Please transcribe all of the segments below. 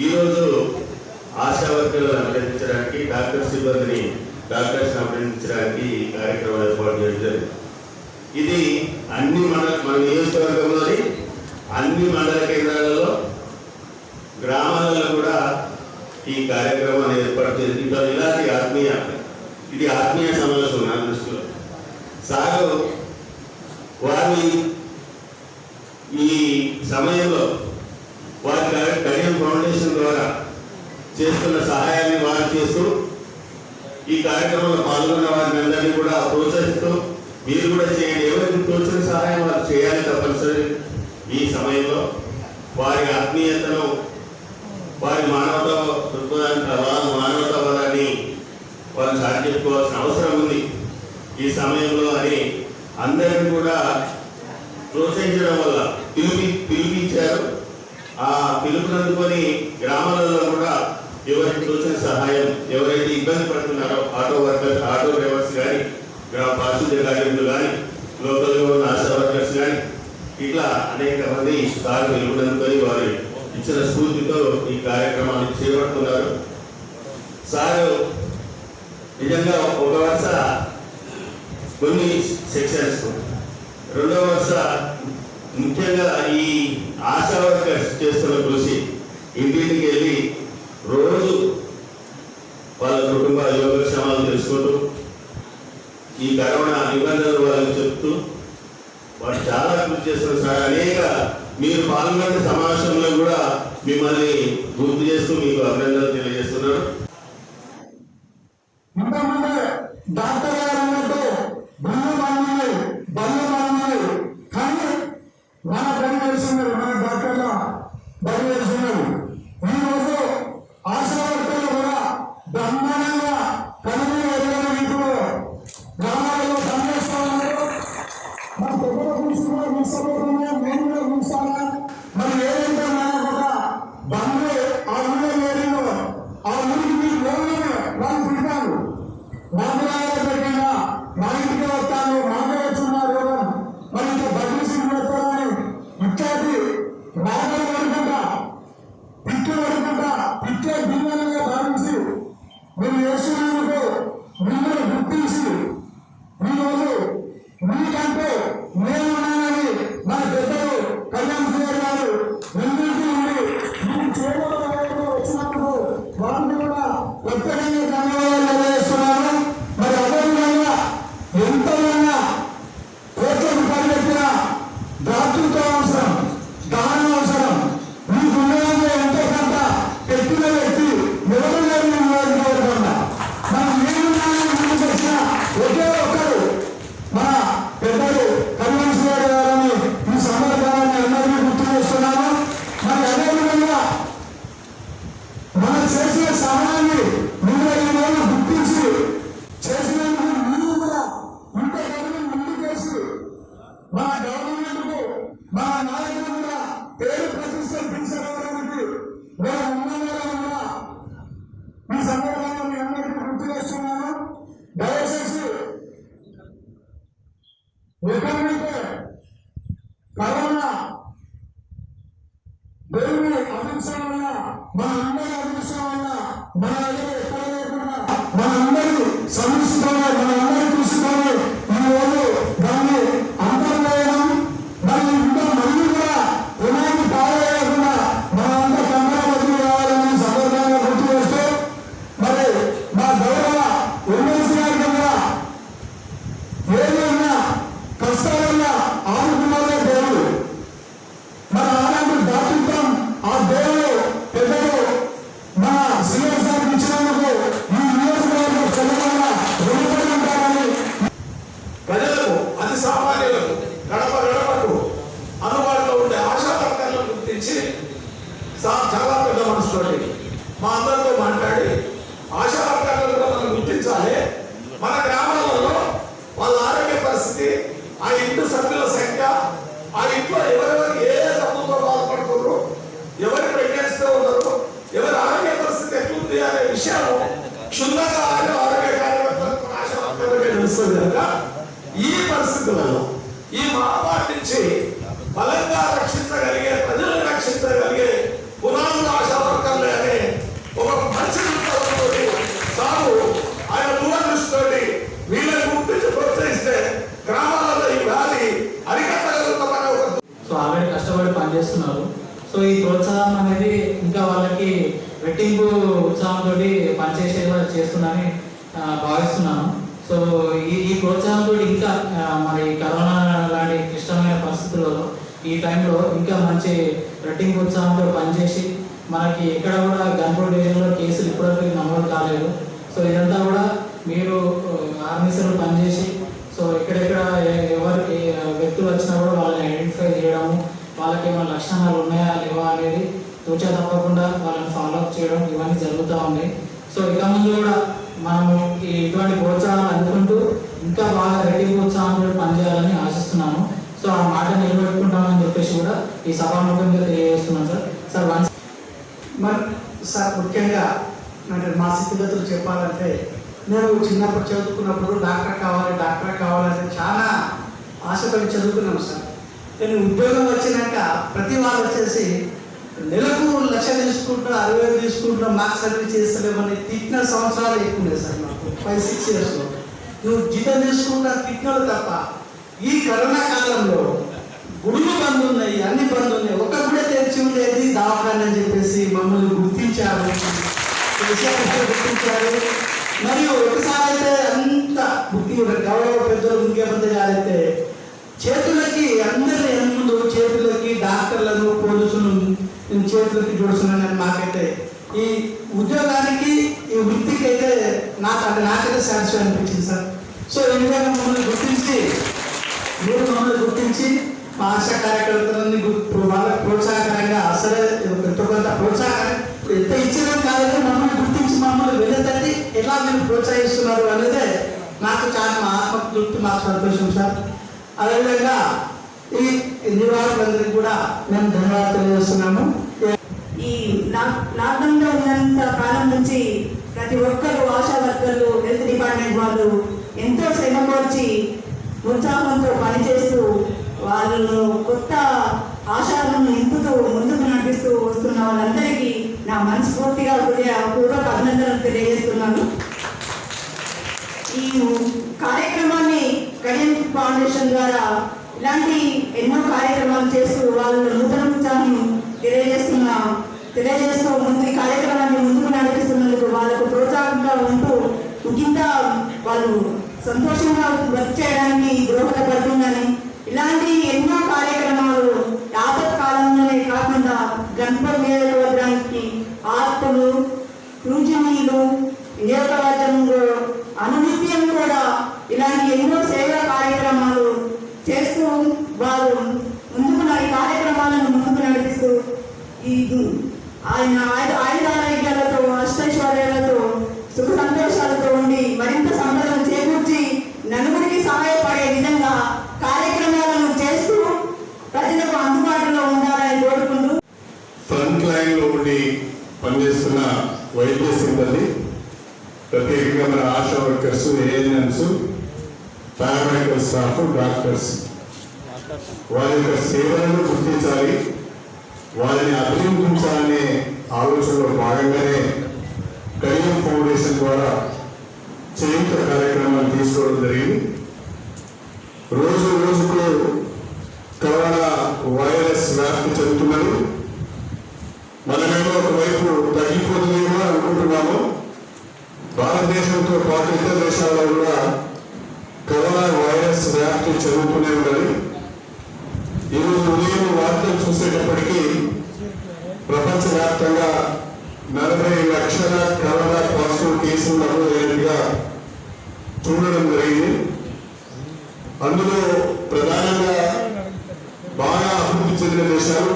ఈరోజు ఆశా వర్కర్లను అభినందించడానికి డాక్టర్ సిబ్బందిని డాక్టర్స్ని అభినందించడానికి ఈ కార్యక్రమం ఏర్పాటు చేయడం జరిగింది. ఇది మన నియోజకవర్గంలోని అన్ని మండల కేంద్రాలలో గ్రామాలలో కూడా ఈ కార్యక్రమాన్ని ఏర్పాటు చేసి ఇలాంటి ఆత్మీయ సమావేశం నా దృష్టిలో సాగు వారిని ఈ సమయంలో వారి కళ్యాణ్ ఫౌండేషన్ ద్వారా చేస్తున్న సహాయాన్ని వారు చేస్తూ ఈ కార్యక్రమంలో పాల్గొన్న వారిని అందరినీ కూడా ప్రోత్సహిస్తూ మీరు కూడా చేయండి, ఎవరికి తోచిన సహాయం వారు చేయాలి తప్పనిసరి. ఈ సమయంలో వారి ఆత్మీయతను వారి మానవతావాదాన్ని వారు చాటి చెప్పుకోవాల్సిన అవసరం ఉంది ఈ సమయంలో అని అందరినీ కూడా ప్రోత్సహించడం వల్ల పిలిపించారు. ఆ పిలుపునందుకొని గ్రామాలలో కూడా ఎవరికి తోచిన సహాయం, ఎవరైతే ఇబ్బంది పడుతున్నారో ఆటో వర్కర్స్, ఆటో డ్రైవర్స్ కానీ, పారిశుద్ధ్య కార్మికులు కానీ, లోకల్గా ఉన్న ఆశా వర్కర్స్ కానీ, ఇట్లా అనేక మంది సార్ పిలుపునందుకొని వారి ఇచ్చిన స్ఫూర్తితో ఈ కార్యక్రమాన్ని చేపడుతున్నారు. సారు నిజంగా ఒక వరుస కొన్ని సెక్షన్స్, రెండవ వరుస ముఖ్యంగా ఈ ఆశా వర్కర్స్ చేస్తున్న కృషి, ఇంటింటికి వెళ్ళి రోజు వాళ్ళ కుటుంబ యోగక్షేమాలు తెలుసుకుంటూ ఈ కరోనా నిబంధనలు వాళ్ళకి చెప్తూ వాళ్ళు చాలా కృషి చేస్తున్నారు సార్. అనేక మీరు పాల్గొన్న సమావేశంలో కూడా మిమ్మల్ని గుర్తు చేస్తూ మీకు అభినందనలు తెలియజేస్తున్నారు. డాక్టర్ గారు అన్నట్టు బంధు కానీ మన పని చేస్తున్నారు, మన డాక్టర్ల పని చేస్తున్నారు. ఈరోజు ఆశా వర్కర్లు కూడా బ్రహ్మాండంగా కనుగొని వెళ్ళిన వీటిలో గ్రామాలలో పనిచేస్తా ఉన్నారు. మన దగ్గర కూర్చున్నా కూర్చోబోతున్నా, మేము కూడా కూర్చోాలా. మరి ఏదైతే మనకు ఒక బంధు ఆ ఊళ్ళో ఏరిలో ఆ ఊరికి మీరు లోన్లను వాళ్ళు తింటారు, మాట్లాడే పెట్టినా మా ఇంటికి వస్తాను, మాకే వచ్చున్నారు ఎవరు మరి ఇంకా బదిలీ సీట్లు పెడతారని ఇట్లాంటి మాటలు పడుకుంటా పిట్టే భిన్నంగా భావించి మీరు చేస్తున్నందుకు మిమ్మల్ని గుర్తించి ఈరోజు మీకంటే నేనున్నానని మన పెద్దలు కళ్యాణ్ సింగ్ గారు వెంకటేశ్వర ఉండి మీరు చేయడం వచ్చినప్పుడు వారిని కూడా ప్రత్యేకంగా ధన్యవాదాలు తెలియజేస్తున్నాను. మరి అదేవిధంగా ఎంతైనా కోట్ల రూపాయలు పెట్టిన దాతృత్వం అవసరం, దానం అవసరం. మీకు ఉండడంలో ఎంతో కొంత పెట్టిన వ్యక్తి ఎవరు లేరు నియోజకవర్గంగా. మనం నేనున్నానని ముందుకు వచ్చిన ఒకే ఒక్కరు మన పెద్దలు కళ్యాణ్ సింగ్ గారని ఈ సందర్భాన్ని అందరినీ గుర్తు చేస్తున్నాను. మరి అదేవిధంగా మనం చేసిన సహాయాన్ని మీరు ఈ రోజు గుర్తించి చేసినందుకు మీరు కూడా ఇంత గౌరవం ముందుకేసి మన గవర్నమెంట్కు మన నాయకులు కూడా పేరు ప్రతిష్టలు తీసుకురావడానికి నేను ఉన్నందువల్ల ఈ సందర్భంగా మీ అందరికీ గుర్తు చేస్తున్నాను. దయచేసి ఎక్కడైతే కరోనా దేవుని అదృష్టం వల్ల మన అందరి అదృష్టం వల్ల మన దగ్గర ఎక్కడ లేకుండా మన అందరి సమస్యతోనే మన అందరి కృషితోనే ఈరోజు దాన్ని అంతర్వేయడం మరి ఇంకా మళ్ళీ కూడా పునాది పారేయకుండా మన అంతా కంగారు బతులు కావాలని సందర్భంగా గుర్తు చేస్తూ మరి మా గౌరవ ఎమ్మెల్సీ గారికి కూడా ఏదైనా కష్టాలన్నా ఆదుకున్నారే దేవుడు. మన అలాంటి దాతృత్వం ఆ దేవుడు పెద్దలు మన శ్రీనివాస్ గారికి ఇచ్చినందుకు ఈ నియోజకవర్గం తెలంగాణ రుణపడి ఉంటారని ప్రజలకు, అతి సామాన్యులకు గడప గడపకు అందుబాటులో ఉండే ఆశా వర్కర్లను గుర్తించి చాలా పెద్ద మనసుతోటి మా అందరితో మాట్లాడి ఆశా వర్కర్లను కూడా మనం గుర్తించాలి. మన గ్రామాలలో వాళ్ళ ఆరోగ్య పరిస్థితి, ఆ ఇంటి సభ్యుల సంఖ్య, ఆ ఇంట్లో ఎవరెవరు ఏ జబ్బుతో బాధపడుతున్నారు, ఎవరి ప్రెగ్నెన్సీతో ఉన్నారు, ఎవరి ఆరోగ్య పరిస్థితి ఎట్లుంది అనే విషయాలు క్షుణ్ణంగా ఆరోగ్య కార్యకర్తలకు ఆశా వర్కర్లకే తెలుస్తుంది కనుక ఈ పరిస్థితులలో ఈ మహమ్మారి నుంచి బలంగా రక్షించగలిగే, ప్రజలను రక్షించగలిగే పునాదులు ఆశా వర్కర్లే చేస్తున్నారు. సో ఈ ప్రోత్సాహం అనేది ఇంకా వాళ్ళకి రెట్టింపు ఉత్సాహంతో పనిచేసేలా చేస్తుందని భావిస్తున్నాను. సో ఈ ప్రోత్సాహంతో ఇంకా మరి కరోనా లాంటి క్లిష్టమైన పరిస్థితులలో ఈ టైంలో ఇంకా మంచి రెట్టింపు ఉత్సాహంతో పనిచేసి మనకి ఎక్కడ కూడా గన్పూర్ డివిజన్లో కేసులు ఇప్పటివరకు నమోదు కాలేదు. సో ఇదంతా కూడా మీరు ఆర్మీసీలో పనిచేసి సో ఎక్కడెక్కడ ఎవరికి వ్యక్తులు వచ్చినా కూడా వాళ్ళని ఐడెంటిఫై చేయడము, వాళ్ళకి ఏమైనా లక్షణాలు ఉన్నాయా లేవా అనేది తూచా తప్పకుండా వాళ్ళని ఫాలోఅప్ చేయడం ఇవన్నీ జరుగుతూ ఉన్నాయి. సో ఇక ముందు కూడా మనము ఇటువంటి ప్రోత్సాహాలు అందుకుంటూ ఇంకా బాగా రెట్టింపు ఉత్సాహంతో పనిచేయాలని ఆశిస్తున్నాను. సో ఆ మాట నిలబెట్టుకుంటామని చెప్పేసి కూడా ఈ సభాముఖంగా తెలియజేస్తున్నాను సార్. సార్ వన్స్ మరి సార్ ముఖ్యంగా అంటే మా స్థితిగతులు చెప్పాలంటే నేను చిన్నప్పుడు చదువుకున్నప్పుడు డాక్టర్ కావాలంటే చాలా ఆశపడి చదువుకున్నాం సార్. కానీ ఉద్యోగం వచ్చినాక ప్రతి వాళ్ళు వచ్చేసి నెలకు 1,00,000 తీసుకుంటూ 60,000 తీసుకుంటూ మాకు సర్వీస్ చేస్తలేమని తిట్టిన సంవత్సరాలు ఎక్కువ ఉన్నాయి సార్. నాకు 5-6 ఇయర్స్లో నువ్వు జీతం తీసుకుంటా తిట్టినోడు తప్ప ఈ కరోనా కాలంలో గుడులు బంద్ ఉన్నాయి, అన్ని బంద్ ఉన్నాయి, ఒక్క కూడా తెరిచి ఉండేది దవాఖాన అని చెప్పేసి మమ్మల్ని గుర్తించారు, గుర్తించారు. మరియు ఒకసారి అయితే అంత బుద్ధి గౌరవ పెద్దలు ముఖ్యమంత్రి గారైతే చేతులకి అందరి ముందు చేతులకి డాక్టర్లను పోలీసులను చేతులకి జోడుస్తున్నాను. మాకైతే ఈ ఉద్యోగానికి ఈ వృత్తికి అయితే నాకైతే సాటిస్ఫై అనిపించింది సార్. సో ఎందుకంటే మమ్మల్ని గుర్తించి మా ఆశా కార్యకర్తలని వాళ్ళకి ప్రోత్సాహకరంగా అసలే ఎంతో కొంత ప్రోత్సాహం ఎంత ఇచ్చడం కాదని మమ్మల్ని గుర్తించి మమ్మల్ని వెళ్ళేటట్టు ఎలా మీరు ప్రోత్సహిస్తున్నారు అనేది నాకు చాలా మా ఆత్మతృప్తి, మాకు సంతోషం సార్. అదేవిధంగా ఈ నిర్వాహకులందరికీ కూడా మేము ధన్యవాదాలు తెలియజేస్తున్నాము. ఈ లాక్డౌన్లో ఉన్నంత కాలం నుంచి ప్రతి ఒక్కరు ఆశా వర్కర్లు, హెల్త్ డిపార్ట్మెంట్ వాళ్ళు ఎంతో శ్రమ కోర్చి ఉత్సాహంతో పనిచేస్తూ వాళ్ళు కొత్త ఆశలను నింపుతూ ముందుకు నడిపిస్తూ వస్తున్న వాళ్ళందరికీ నా మనస్ఫూర్తిగా పూర్వక అభినందనలు తెలియజేస్తున్నాను. ఈ కార్యక్రమాన్ని కళ్యాణ్ ఫౌండేషన్ ద్వారా ఇలాంటి ఎన్నో కార్యక్రమాలు చేస్తూ వాళ్ళు నూతన ఉత్సాహం తెలియజేస్తూ ముందు ఈ కార్యక్రమాన్ని ముందుకు నడిపిస్తున్నందుకు వాళ్ళకు ప్రోత్సాహంగా ఉంటూ ఇంత వాళ్ళు సంతోషంగా వర్క్ చేయడానికి దోహదపడుతుందని ఇలాంటి ఎన్నో కార్యక్రమాలు ఆపత్కాలంలోనే కాకుండా గణపతి నియోజకవర్గానికి ఆర్పులు, సూచనలు నియోజకవర్గంలో అనునిత్యం కూడా ఇలాంటి ఎన్నో సేవా కార్యక్రమాలు చేస్తూ వారు ఈ కార్యక్రమాలను ముందుకు నడిపిస్తూ ఈ ఆయన ఆయుధారోగ్యాలతో అష్టైశ్వర్యాలతో సుఖ సంతోషాలతో ఉండి మరింత సంపదను చేకూర్చి నలుగురికి సహాయపడే విధంగా కార్యక్రమాలను చేస్తూ ప్రజలకు అందుబాటులో ఉండాలని కోరుకుంటూ ఫ్రంట్ లైన్ లో ఉండి పనిచేస్తున్న వైద్య సిబ్బంది, ప్రత్యేకంగా మన ASHA workers, ANMs, paramedical staff, doctors వారి యొక్క సేవలను గుర్తించాలి, వారిని అభినందించాలనే ఆలోచనలో భాగంగానే కళ్యాణ్ ఫౌండేషన్ ద్వారా చేయుత కార్యక్రమాలు తీసుకోవడం జరిగింది. రోజు రోజుకు కరోనా వైరస్ వ్యాప్తి చెందుతున్నది. మనమేమో ఒకవైపు తగ్గిపోతుందేమో అనుకుంటున్నాము. భారతదేశంతో పాటు ఇతర దేశాల్లో కూడా కరోనా వైరస్ వ్యాప్తి చెందుతూనే ఉన్నది. ఈరోజు ఉదయం వార్తలు చూసేటప్పటికీ ప్రపంచవ్యాప్తంగా 40 లక్షల కరోనా పాజిటివ్ కేసులు నమోదైనట్టుగా చూడడం జరిగింది. అందులో ప్రధానంగా బాగా అభివృద్ధి చెందిన దేశాలు,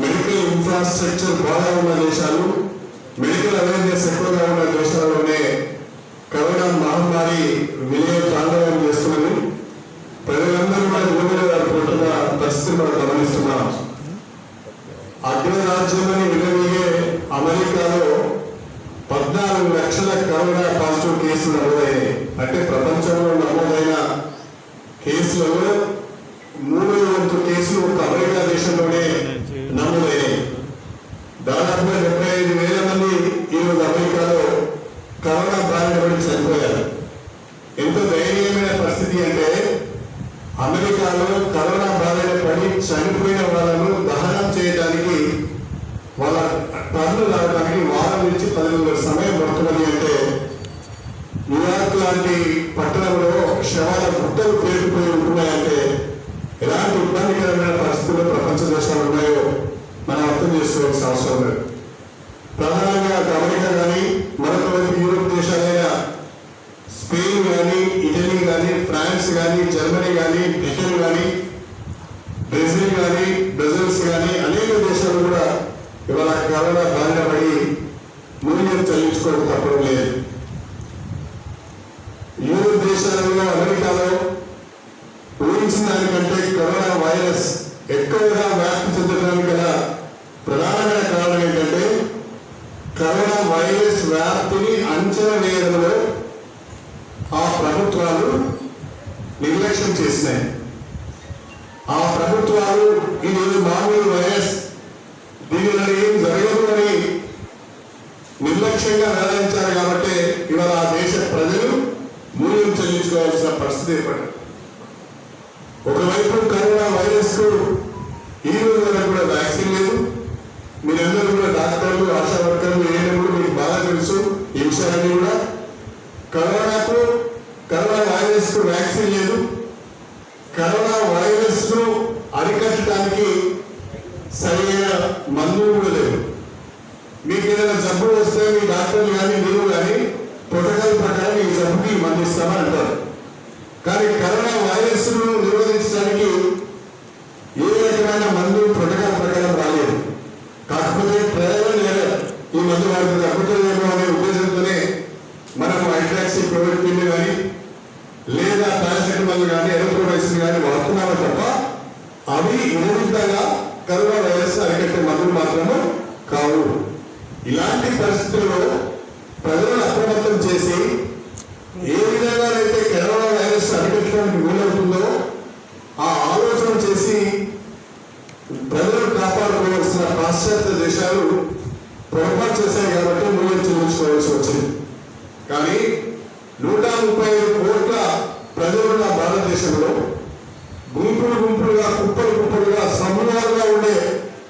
మెడికల్ ఇన్ఫ్రాస్ట్రక్చర్ బాగా ఉన్న దేశాలు, మెడికల్ అవేర్నెస్ ఎక్కువగా ఉన్న దేశాల్లోనే కరోనా మహమ్మారి విలయ తాండవం చేస్తున్నది. ప్రజలందరూ కూడా నిలబడేటట్టుగా పరిస్థితి మనం గమనిస్తున్నాం. అగ్రరాజ్యమని వినవీగే అమెరికాలో 14 లక్షల కరోనా పాజిటివ్ కేసులు నమోదయ్యాయి. అంటే ప్రపంచంలో నమోదైన కేసులలో 3వ వంతు కేసులు ఒక అమెరికా దేశంలోనే నమోదయ్యాయి. దాదాపుగా 75,000 మంది ఈరోజు అమెరికాలో కరోనా బారిన పడి చనిపోయారు. ఎంతో దయనీయమైన పరిస్థితి అంటే అమెరికాలో కరోనా బారిన పడి చనిపోయిన వాళ్ళను జ్వరం రావడానికి వారం నుంచి 10 రోజుల సమయం పడుతున్నది అంటే న్యూయార్క్ లాంటి పట్టణంలో శవాల గుట్టలు పేరుకుపోయి ఉంటున్నాయంటే ఎలాంటి ఇబ్బందికరమైన పరిస్థితుల్లో ప్రపంచ దేశాలు ఉన్నాయో మనం అర్థం చేసుకోవాల్సిన అవసరం లేదు. ప్రధానంగా అమెరికా కానీ మరొక వైపు యూరోప్ దేశాలైన స్పెయిన్ కానీ ఇటలీ కానీ ఫ్రాన్స్ కానీ జర్మనీ కానీ బ్రిటన్ కానీ బ్రెజిల్ కానీ బ్రెజిల్స్ కానీ అనేక దేశాలు కూడా ఇవాళ కరోనా బారిన పడి మూల్యం చెల్లించుకోవడం తప్పడం లేదు. యూరోప్ దేశాలలో అమెరికాలో ఊహించిన దానికంటే కరోనా వైరస్ ఎక్కువగా వ్యాప్తి చెందడానికి గల ప్రధానమైన కారణం ఏంటంటే కరోనా వైరస్ వ్యాప్తిని అంచనా వేయడంలో ఆ ప్రభుత్వాలు నిర్లక్ష్యం చేసినాయి. ఆ ప్రభుత్వాలు ఇది మామూలు వైరస్, దీనిలో ఏం జరగదు అని నిర్లక్ష్యంగా వ్యవహరించారు కాబట్టి ఇవాళ ఆ దేశ ప్రజలు మూల్యం చెల్లించుకోవాల్సిన పరిస్థితి ఏర్పడింది. ఒకవైపు కరోనా వైరస్ కు ఈ రోజు వరకు కూడా వ్యాక్సిన్ లేదు. మీరందరూ కూడా డాక్టర్లు, ఆశా వర్కర్లు, ఏఎన్ఎంలు మీకు బాగా తెలుసు ఈ విషయాన్ని కూడా. కరోనా వైరస్ కు వ్యాక్సిన్ లేదు. కరోనా వైరస్ ను అరికట్టడానికి సరైన మందులు కూడా లేవు. మీకు ఏదైనా జబ్బు వస్తే మీ డాక్టర్లు కానీ మీరు కానీ ప్రోటోకాల్ ప్రకారం ఈ జబ్బుకి మందు ఇస్తామని అంటారు. కానీ కరోనా వైరస్ ను నిరోధించడానికి ఏ రకమైన మందు ప్రోటోకాల్ ప్రకారం రాలేదు. కాకపోతే ప్రయోజనం లేదు, ఈ మందు వాడికి తగ్గుతుందేమో అనే ఉద్దేశంతోనే మనం హైడ్రాక్సిక్లోరోక్విన్ కానీ లేదా పారాసిటమాల్ కానీ ఎరిథ్రోమైసిన్ కానీ వాడుతున్నామో తప్ప అవి నిరోధితంగా కరోనా వైరస్ అరికట్టే మందులు మాత్రమే కావు. ఇలాంటి పరిస్థితుల్లో ప్రజలను అప్రమత్తం చేసి ఏ విధంగానైతే కరోనా వైరస్ అరికట్టడానికి వీలవుతుందో ఆ ఆలోచన చేసి ప్రజలను కాపాడుకోవాల్సిన పాశ్చాత్య దేశాలు పొరపాటు చేశాయి కాబట్టి మూల్యం చెల్లించుకోవాల్సి వచ్చింది. కానీ 135 కోట్ల ప్రజలున్న భారతదేశంలో గుంపులుగా కుప్పలుగా సమూహాలుగా ఉండే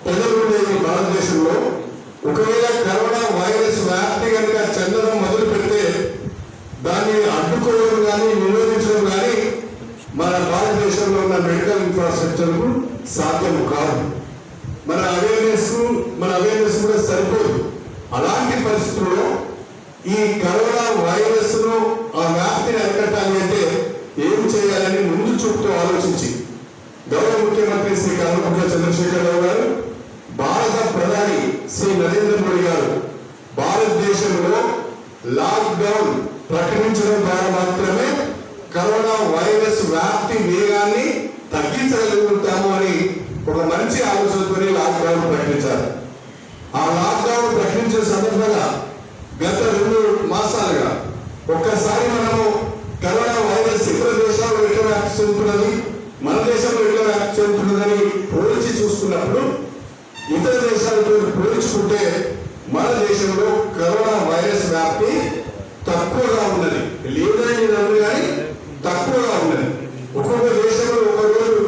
ప్రజలు ఉండే ఈ భారతదేశంలో ఒకవేళ కరోనా వైరస్ వ్యాప్తి కనుక చెందడం మొదలు పెడితే దాన్ని అడ్డుకోవడం కానీ నిరోధించడం కానీ మన భారతదేశంలో ఉన్న మెడికల్ ఇన్ఫ్రాస్ట్రక్చర్ కు సాధ్యం కాదు. మన అవేర్నెస్ కూడా సరిపోదు. అలాంటి పరిస్థితుల్లో ఈ కరోనా వైరస్ ను ఆ వ్యాప్తిని అరికట్టాలి అంటే ఏం చేయాలని ముందు చూపుతూ ఆలోచించి గౌరవ ముఖ్యమంత్రి శ్రీ కల్వకుంట్ల చంద్రశేఖరరావు గారు, భారత ప్రధాని శ్రీ నరేంద్ర మోడీ గారు భారతదేశంలో లాక్డౌన్ ప్రకటించడం ద్వారా మాత్రమే కరోనా వైరస్ వ్యాప్తి వేగాన్ని తగ్గించగలుగుతాము అని ఒక మంచి ఆలోచనతోనే లాక్డౌన్ ప్రకటించారు. ఆ లాక్డౌన్ ప్రకటించిన సందర్భంగా గత 2 మాసాలుగా ఒక్కసారి మనము కరోనా వైరస్ ఇతర దేశాల్లో ఎట్లా వ్యాప్తి చెందుతున్నది, మన దేశంలో ఎట్లా వ్యాప్తి చెందుతున్నదని పోల్చి చూసుకున్నప్పుడు ఇతర దేశాలతో పోల్చుకుంటే మన దేశంలో కరోనా వైరస్ వ్యాప్తి తక్కువగా ఉన్నది. లేదని కానీ తక్కువగా ఉన్నది. ఒక్కొక్క దేశంలో ఒక రోజు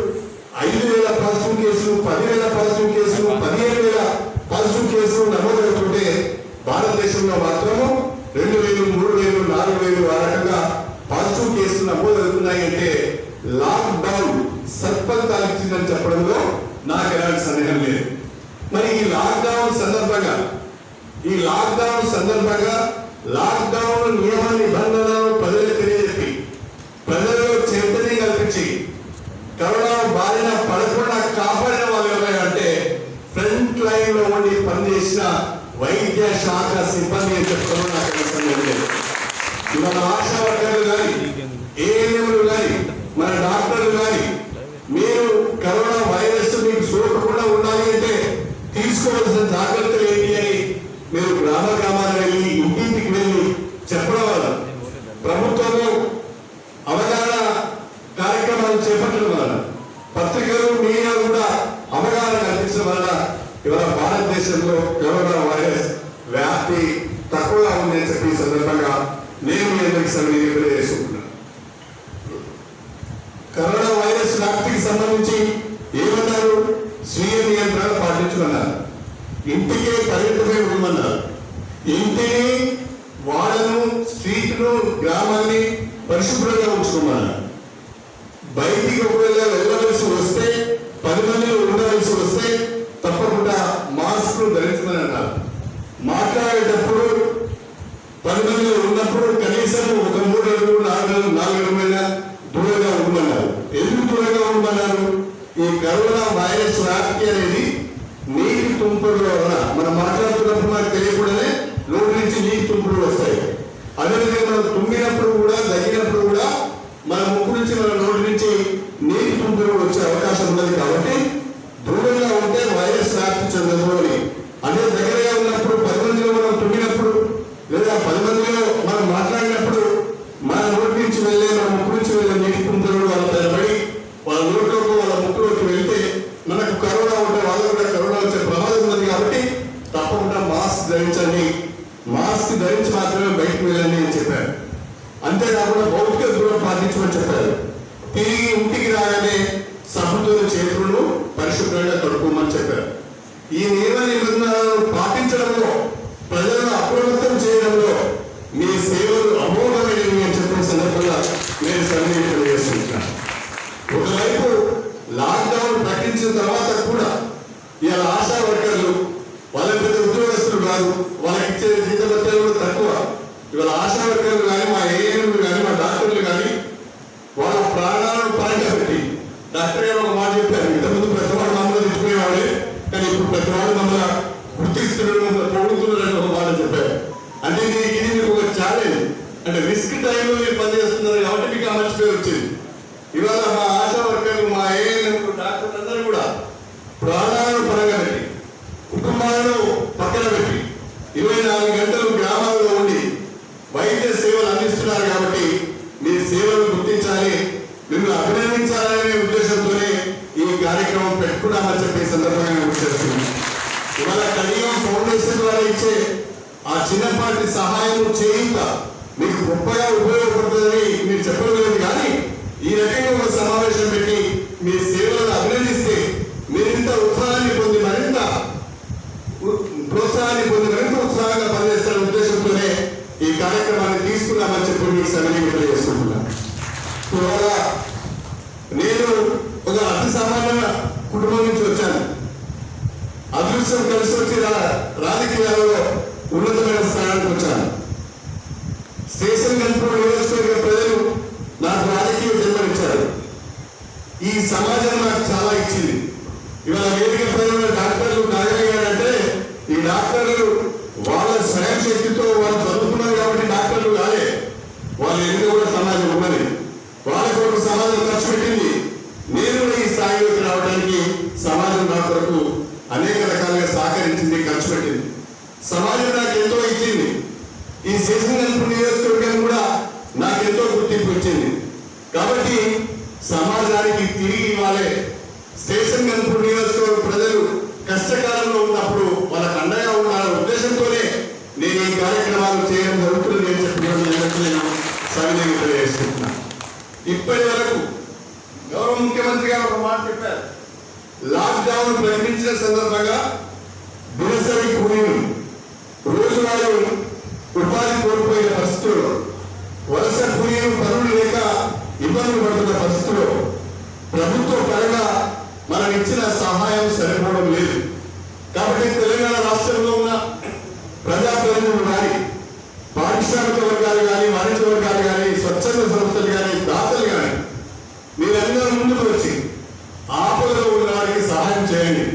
5,000 పాజిటివ్ కేసులు, 10,000 పాజిటివ్ కేసులు, 15,000 పాజిటివ్ కేసులు నమోదవుతుంటే భారతదేశంలో మాత్రము 2,000, 3,000, 4,000 ఆ రకంగా పాజిటివ్ కేసులు నమోదవుతున్నాయి అంటే లాక్డౌన్ సత్ఫలితాలు ఇచ్చిందని చెప్పడంలో నాకు ఎలాంటి సందేహం లేదు. మరి ఈ లాక్డౌన్ సందర్భంగా లాక్డౌన్ నియమ నిబంధనలను ప్రజలకు తెలియజెప్పి ప్రజల్లో చైతన్యం కల్పించి కరోనా బారిన పడకుండా కాపాడిన వాళ్ళు ఎవరంటే ఫ్రంట్ లైన్ లో ఉండి పనిచేసిన వైద్య శాఖ సిబ్బంది అని చెప్పడం నాకు సందేహం లేదు. మన ఆశా వర్కర్లు కానీ, ఏఎన్ఎంలు కానీ, మన డాక్టర్లు కానీ మీరు కరోనా వైరస్ మీకు సోకకుండా ఉండాలి అంటే తీసుకోవాల్సిన జాగ్రత్తలు ఏంటి అని మీరు గ్రామాలు వెళ్ళి ఇంటింటికి వెళ్ళి చెప్పడం వల్ల ప్రభుత్వము అవగాహన కార్యక్రమాలు చేపట్టడం వల్ల పత్రికలు మీడియా కూడా అవగాహన కల్పించడం వల్ల ఇవాళ భారతదేశంలో కరోనా వైరస్ వ్యాప్తి తక్కువగా ఉందని చెప్పి ఈ సందర్భంగా నేను మీ అందరికీ తెలియజేసుకుంటున్నాను. కరోనా వైరస్ వ్యాప్తికి సంబంధించి ఏమన్నారు? స్వీయ నియంత్రణ పాటించమన్నారు. ఇంటికే పరిమితమై ఉండమన్నారు. ఇంటిని, వాళ్ళను, స్ట్రీట్ను, గ్రామాన్ని పరిశుభ్రంగా ఉంచుకోమన్నారు. బయటికి ఒకవేళ వెళ్ళవలసి వస్తే, 10 మందిలో ఉండవలసి వస్తే తప్పకుండా మాస్క్ ధరించమని అన్నారు. మాట్లాడేటప్పుడు 10 మందిలో ఉన్నప్పుడు కనీసం ఒక 3 అడుగులు 4 అడుగుల దూరంగా ఉండమన్నారు. ఎందుకు దూరంగా ఉండమన్నారు? ఈ కరోనా వైరస్ వ్యాప్తి అనేది నీటి తుంపర్ల వలన మనం మాట్లాడుతున్నప్పుడు మనకు తెలియకుండానే నోటి నుంచి నీటి తుంపర్లు వస్తాయి. అదేవిధంగా మనం తుమ్మినప్పుడు కూడా, దగ్గినప్పుడు కూడా మన ముక్కు నుంచి, మన నోటి నుంచి నీటి తుంపర్లు వచ్చే అవకాశం ఉన్నది. కాబట్టి దూరంగా ఉంటే వైరస్ వ్యాప్తి చెందదు అని. అదే దగ్గరగా ఉన్నప్పుడు 10 మందిలో మనం తుమ్మినప్పుడు లేదా 10 మందిలో మనం మాట్లాడినప్పుడు మన నోటి నుంచి వెళ్ళే, మన ముక్కు నుంచి వెళ్ళే నీటి తుంపర్లు వాళ్ళ పైనబడి వాళ్ళ నోట్లోకి, వాళ్ళ ముక్కులోకి వెళ్తే మనకు కరోనా ఉంటే వాళ్ళకు కూడా కరోనా వచ్చే ప్రమాదం ఉన్నది. కాబట్టి తప్పకుండా మాస్క్ ధరించండి, మాస్క్ ధరించి మాత్రమే బయటకు వెళ్ళండి అని చెప్పారు. అంతేకాకుండా భౌతిక దూరం పాటించమని చెప్పారు. తిరిగి ఇంటికి రాగానే సబ్బుతో చేతులను పరిశుభ్రంగా కడుక్కోమని చెప్పారు. ఈ నియమ నిబంధనలను పాటించడంలో, ప్రజలను అప్రమత్తం చేయడంలో మీ సేవలు అమోఘమైనవి అని చెప్పిన సందర్భంగా నేను సన్నిహితం తెలియజేస్తున్నాను. ఒకవైపు లాక్డౌన్ ప్రకటించిన తర్వాత కూడా ఇవాళ ఆశా వర్కర్లు, వాళ్ళ పెద్ద ఉద్యోగస్తులు కాదు, వాళ్ళకి ఇచ్చే జీతభత్యాలు కూడా తక్కువ. ఇవాళ ఆశా వర్కర్లు కానీ, మా ఏఎంలు కానీ, మా డాక్టర్లు కానీ వాళ్ళ ప్రాణాలను పరంగా పెట్టి, డాక్టర్ గారు ఒక మాట చెప్పారు, ఇంతకుముందు ప్రతివాడు మమ్మల్ని తీసుకునేవాడే, కానీ ఇప్పుడు ప్రతివాడు మమ్మల్ని గుర్తిస్తున్నాడు, మమ్మల్ని పొగుడుతున్నాడు ఒక మాట చెప్పారు. అంటే ఇది మీకు ఒక ఛాలెంజ్. అంటే రిస్క్ టైంలో మీరు పనిచేస్తున్నారు కాబట్టి మీకు ఆ మంచి పేరు వచ్చింది. ఇవాళ మా ఆశా వర్కర్లు, మా ఏఎన్ఎంలు, డాక్టర్లు అందరూ కూడా ప్రాణాలను పరంగా పెట్టి, కుటుంబాలను పక్కన పెట్టి 24 గంటలు గ్రామాల్లో ఉండి వైద్య సేవలు అందిస్తున్నారు. కాబట్టి మీ సేవలు గుర్తించాలి, మిమ్మల్ని అభినందించాలనే ఉద్దేశంతోనే ఈ కార్యక్రమం పెట్టుకున్నామని చెప్పే సందర్భంగా గుర్తు చేస్తున్నాను. ఇవాళ కడియం ఫౌండేషన్ ద్వారా ఇచ్చే ఆ చిన్నపాటి సహాయం, చేయుత మీకు గొప్పగా ఉపయోగపడుతుందని మీరు చెప్పలేదు. కానీ ఈ రకంగా ఒక సమావేశం పెట్టి మీ సేవలను అభినందిస్తే మీరింత ఉత్సాహాన్ని పొంది, మరింత ప్రోత్సాహాన్ని పొంది, మరింత ఉత్సాహంగా పనిచేస్తున్న ఉద్దేశంతోనే ఈ కార్యక్రమాన్ని తీసుకున్నామని చెప్పి మీకు సన్నిహితం తెలియజేసుకుంటున్నాను. ఇవాళ నేను ఒక అతి సామాన్య కుటుంబం నుంచి వచ్చాను. అదృష్టం కలిసి వచ్చి రాజకీయాలలో ఉన్నతమైన స్థానానికి వచ్చాను. స్టేషన్ కంట్రోల్ నియోజకవర్గ ప్రజలు నాకు రాజకీయ జన్మనిచ్చారు. ఈ సమాజం నాకు చాలా ఇచ్చింది. ఇవాళ వేదిక పైన డాక్టర్లు కాగలిగారంటే ఈ డాక్టర్లు వాళ్ళ స్వయం శక్తితో వాళ్ళు చదువుకున్నారు కాబట్టి డాక్టర్లు కాలే. వాళ్ళు ఎందుకు కూడా సమాజం ఉన్నది, వాళ్ళకి ఒక సమాజం ఖర్చు పెట్టింది. నేను కూడా ఈ స్థాయిలోకి రావడానికి సమాజం నా కొరకు అనేక రకాలుగా సహకరించింది, ఖర్చు పెట్టింది. సమాజం నాకు ఎంతో ఇచ్చింది. ఈ స్టేషన్ నియోజకవర్గం కూడా నాకెంతో గుర్తింపు ఇచ్చింది. కాబట్టి సమాజానికి తిరిగి ఇవ్వాలి. స్టేషన్ గన్పూర్ నియోజకవర్గ ప్రజలు కష్టకాలంలో ఉన్నప్పుడు వాళ్ళకు అండగా ఉండాలనే ఉద్దేశంతోనే నేను ఈ కార్యక్రమాలు చేయడం జరుగుతుంది అని చెప్పి నేను సవినయంగా తెలియజేసుకుంటున్నాను. ఇప్పటి వరకు గౌరవ ముఖ్యమంత్రి గారు ఒక మాట చెప్పారు. లాక్డౌన్ ప్రకటించిన సందర్భంగా దినసరి కూలీలు, రోజువారీ ఉపాధి కోల్పోయిన పరిస్థితుల్లో, వలస కూలీలు పనులు లేక ఇబ్బందులు పడుతున్న పరిస్థితుల్లో ప్రభుత్వ పరంగా మనం ఇచ్చిన సహాయం సరిపోవడం లేదు. కాబట్టి తెలంగాణ రాష్ట్రంలో ఉన్న ప్రజాప్రతినిధులు కానీ, పారిశ్రామిక వర్గాలు కానీ, వాణిజ్య వర్గాలు కానీ, స్వచ్ఛంద సంస్థలు కానీ, దాతలు కానీ మీరందరూ ముందుకు వచ్చి ఆపదలో ఉన్న వారికి సహాయం చేయండి.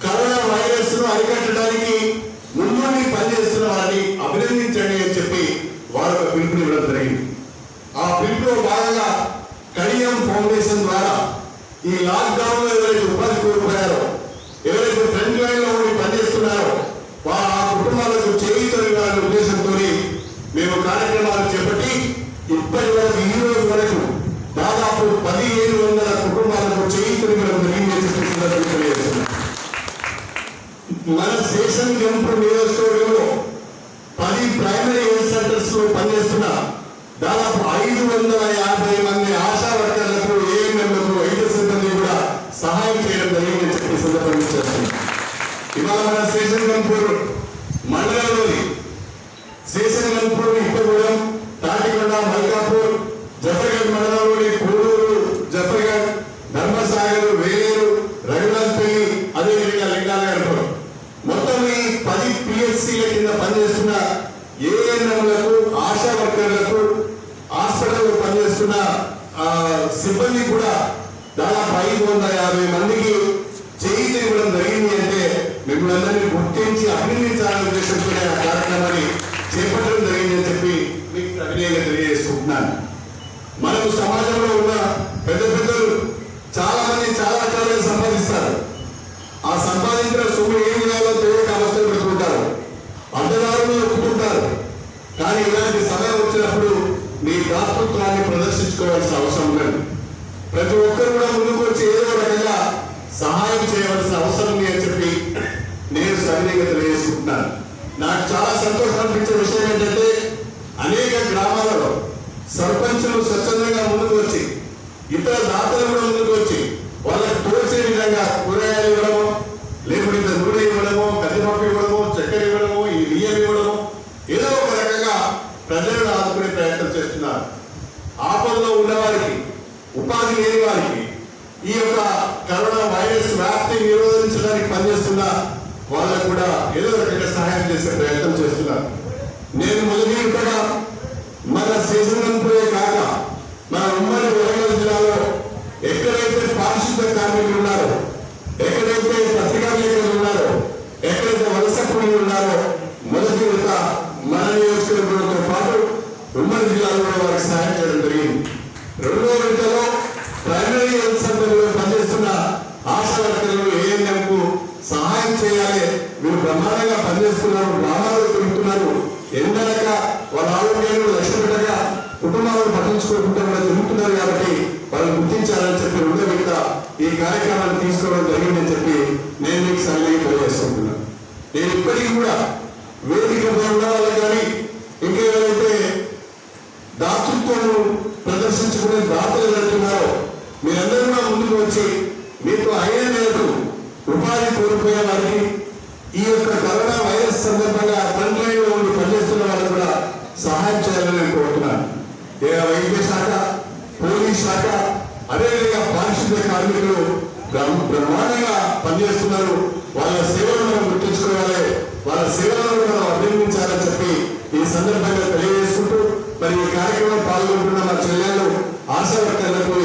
కరోనా వైరస్ ను అరికట్టడానికి ముందుండి పనిచేస్తున్న వారిని అభినందించండి అని చెప్పి వారు ఒక పిలుపునివ్వడం జరిగింది. ఆ పిలుపులో భాగంగా కడియం ఫౌండేషన్ ద్వారా ఈ లాక్డౌన్ లో ఎవరైతే ఉపాధి కోల్పోయారో, ఎవరైతే ఫ్రంట్ లైన్ లో ఉండి పనిచేస్తున్నారో వారు ఆ కుటుంబాలకు చేయుతనివ్వాలనే ఉద్దేశంతో మేము కార్యక్రమాలు చేపట్టి ఇప్పటి వరకు ఈ రోజు వరకు దాదాపు 1700 కుటుంబాలకు చేయుతనివ్వడం జరిగింది. మన స్టేషన్ గన్పూర్ నియోజకవర్గంలో 10 ప్రైమరీ హెల్త్ సెంటర్స్ లో పనిచేస్తున్న దాదాపు 550 మంది ఆశా వర్కర్లకు, ఏఎన్ఎంలకు, వైద్య సిబ్బంది కూడా సహాయం చేయడం జరిగిందని చెప్పి సందర్భంగా చేస్తున్నాం. ఇవాళ మన స్టేషన్ గన్పూర్ మండలంలోని స్టేషన్ గన్పూర్, ఇప్పగూడెం, తాటికొండ, మల్కాపూర్, జఫర్గఢ్ మండలంలోని కోడూరు, జఫర్గఢ్, ధర్మసాగర్, వేలేరు, రఘునాథ్పల్లి, అదేవిధంగా లింగానగర్ మొత్తం ఈ 10 PSCల కింద పనిచేస్తున్న ఏఎన్ఎంలకు, ఆశా వర్కర్లకు, హాస్పిటల్లో పనిచేస్తున్న సిబ్బంది కూడా దాదాపు 550 మందికి చేయి ఇవ్వడం జరిగింది. అంటే మిమ్మల్ని అందరినీ గుర్తించి అభినందించాలనే ఉద్దేశంతో ఆ కార్యక్రమాన్ని చేపట్టడం జరిగిందని చెప్పి మీకు సవినయంగా తెలియజేసుకుంటున్నాను. మనకు సమాజంలో ఉన్న పెద్ద పెద్దలు చాలా మంది చాలా రకాలుగా సంపాదిస్తారు. ఆ సంపాదించిన సొమ్ము ఏం చేయాలో తెలియక అవస్థలు పెట్టుకుంటారు, అడ్డదారులు ఒప్పుకుంటారు. కానీ ఇలాంటి సమయం వచ్చినప్పుడు మీ దాతృత్వాన్ని ప్రదర్శించుకోవాల్సిన అవసరం లేదు. ప్రతి ఒక్కరు కూడా ముందుకు వచ్చి ఏదో రకంగా సహాయం చేయవలసిన అవసరం ఉంది అని చెప్పి నేను సవినయంగా తెలియజేసుకుంటున్నాను. నాకు చాలా సంతోషం అనిపించే విషయం ఏంటంటే అనేక గ్రామాలలో సర్పంచులు స్వచ్ఛందంగా ముందుకు వచ్చి, ఇతర దాతలు కూడా ముందుకు వచ్చి వాళ్ళకి తోచే విధంగా కూరగాయలు ఇవ్వడము, లేకపోతే నూనె ఇవ్వడము, కందిపప్పు ఇవ్వడము, చక్కెర ఇవ్వడము, ఈ బియ్యం ఇవ్వడము, ఏదో ఒక రకంగా ప్రజలను ఆదుకునే ప్రయత్నం చేస్తున్నారు. ఆపదలో ఉన్నవారికి, ఉపాధి లేని వారికి, ఈ యొక్క కరోనా వైరస్ వ్యాప్తి నిరోధించడానికి పనిచేస్తున్న వాళ్ళకు కూడా ఏదో రకంగా సహాయం చేసే ప్రయత్నం చేస్తున్నారు. నేను మొదటి కూడా మన స్టేషన్లే కాక మన ఉమ్మడి వరంగల్ జిల్లాలో ఎక్కడైతే పారిశుద్ధ కార్మికులు ఉన్నారో, ఎక్కడైతే పత్రికా విలేకరులు ఉన్నారో, ఎక్కడైతే వలస కూలీలు ఉన్నారో మొదటి విడత మన నియోజకవర్గంతో పాటు ఉమ్మడి జిల్లాలో కూడా వారికి సహాయం చేయడం జరిగింది. రెండో విడతలో ప్రైమరీ హెల్త్ సెంటర్లో పనిచేస్తున్న ఆశా వర్కర్లు, ఏఎన్ఎంకు సహాయం చేయాలి. వీళ్ళు బ్రహ్మాండంగా పనిచేస్తున్నారు, గ్రామాల్లో తిరుగుతున్నారు, ఎండనక వాళ్ళ ఆరోగ్యాన్ని లక్ష్య పెట్టగా కుటుంబాలను పట్టించుకోకుండా కూడా తిరుగుతున్నారు. కాబట్టి వాళ్ళు గుర్తించాలని చెప్పి రెండో విడత ఈ కార్యక్రమాన్ని తీసుకోవడం జరిగిందని చెప్పి నేను మీకు సహాయం తెలియజేసుకుంటున్నాను. నేను ఇప్పటికీ కూడా వేదిక ఉన్న వాళ్ళకి కానీ ఇంకేవైతే దాతృత్వం ప్రదర్శించుకునే దాతలు వెళ్తున్నారో మీరందరూ కూడా ముందుకు వచ్చి మీకు అయిన మేరకు ఉపాధి కోల్పోయే వారికి, ఈ యొక్క కరోనా వైరస్ సందర్భంగా ఫ్రంట్ లైన్ లో ఉండి పనిచేస్తున్న వాళ్ళకి కూడా సహాయం చేయాలని నేను కోరుతున్నాను. వైద్య శాఖ, పోలీస్ శాఖ, అదేవిధంగా పారిశుద్ధ్య కార్మికులు బ్రహ్మాండంగా పనిచేస్తున్నారు. వాళ్ళ సేవలను మనం గుర్తించుకోవాలి, వాళ్ళ సేవలను మనం అభినందించాలని చెప్పి ఈ సందర్భంగా తెలియజేసుకుంటూ, మరి ఈ కార్యక్రమం పాల్గొంటున్న మా చెల్లెళ్ళు, ఆశా వర్కర్లకు,